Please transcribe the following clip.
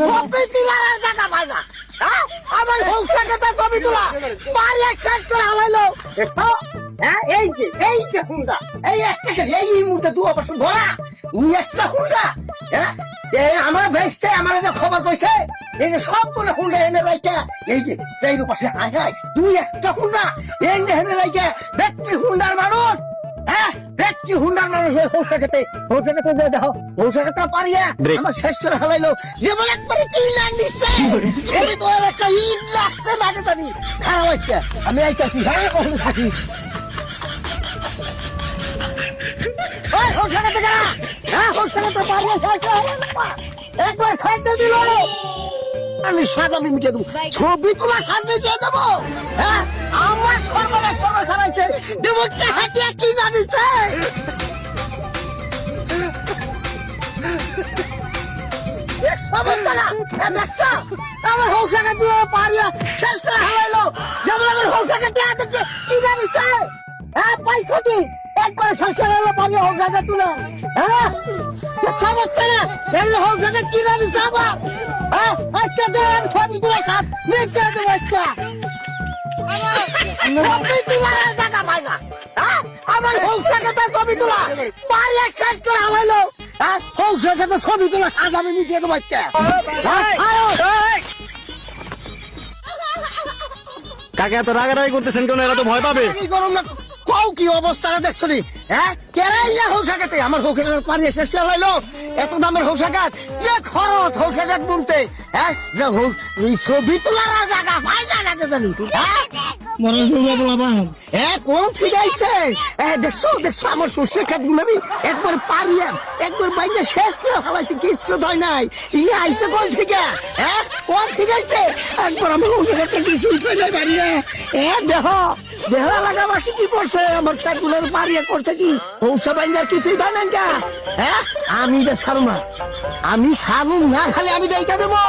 ছবি তোলার জায়গা পায় না। হ্যাঁ? আমার হৌসাকে তো ছবি তোলা পারিয়া শেষ করে হালাইলো। দেখছো? হ্যাঁ, এই যে হুন্ডা, এই একটা এই মুহূর্তে 2% ধরা, তুই একটা হুন্ডা। হ্যাঁ, আমার ভেস্তে আমার যে খবর কইছে এই যে সবগুলো হুন্ডা এনে রাইকা, এই যে চাইর পাশে আয় আয়, তুই একটা হুন্ডা এনে রাইকা, ব্যক্তি হুন্ডার মানুষ। হ্যাঁ, ব্যক্তি হুন্ডার মানুষ হৌসাকে দেখো, হৌসাকে পারিয়া আমার শেষ করে হালাইলো। যেমন একবারে কি লান দিচ্ছে, এই তো একটা ঈদ লাগছে মাঝে জানি খারাপ হচ্ছে। আমি আইতাছি, হ্যাঁ কখন থাকি ওই হৌসাকে দেখা, হ্যাঁ হৌসাকে তো পারিয়া শেষ করে হালাইলো। একবার খাইতে দিল, আমি স্বাদ আমি মিটিয়ে দেবো, ছবি তোলা স্বাদ মিটিয়ে দেবো। হ্যাঁ, আমার সর্বনাশ হারাইছে, দেবকে হাতিয়া কি জানিছে। আমার হৌসাকে দিয়ে পারিয়া শেষ করে হারাইলো। যেমন আমার হৌসাকে দেয়া দিচ্ছে কি জানিছে। হ্যাঁ, পাইছো কি একবার শেষ করে হলো পারিয়া হৌসাকে তুলে। হ্যাঁ, সমস্যা না, এই হৌসাকে কি জানিছে আমার। হ্যাঁ, আজকে দেন ছবি তুলে সাত মিক্সার দেবো একটা। ছবি তোলার জায়গা পায় না। হ্যাঁ, আমার হৌসাকে তো ছবি তোলা পারিয়া শেষ করে হালাইলো। হ্যাঁ, হৌসাকে তো ছবি তোলা সাত আমি মিটিয়ে দেবো একটা। কাকে এত রাগারাগি করতেছেন কেন? এরা তো ভয় পাবে। কি করুন না, কও কি অবস্থাটা দেখছো নি। হ্যাঁ, কেরাইয়া হৌসাকাতে আমার হৌসাকে পারিয়ে শেষ করে হালাইলো। এত দামের হৌসাকাত, যে খরচ হৌসাকাত বলতে। হ্যাঁ, যে ছবি তোলার জায়গা পায় না নাকি জানি। হ্যাঁ, কোন ঠিক আছে। দেখছো আমার সর্ষের খাত গুলাবি একবার পারিয়া একবার বাইরে শেষ করে হালাইছে, কিচ্ছু ধয় নাই। ইয়ে আইসে কোন ঠিক। হ্যাঁ, কোন ঠিক আছে একবার আমার হৌসাকাতটা কিছুই ধয় নাই বাড়িয়ে। দেহ এলাকাবাসী কি করছে, আমার খাত গুলোর পারিয়া করছে কি হৌসা বাইন্দার কিছুই ধয় নাই। হ্যাঁ, আমি যে ছাড়ু না, আমি ছাড়ু না, খালি আমি দেখা দেবো।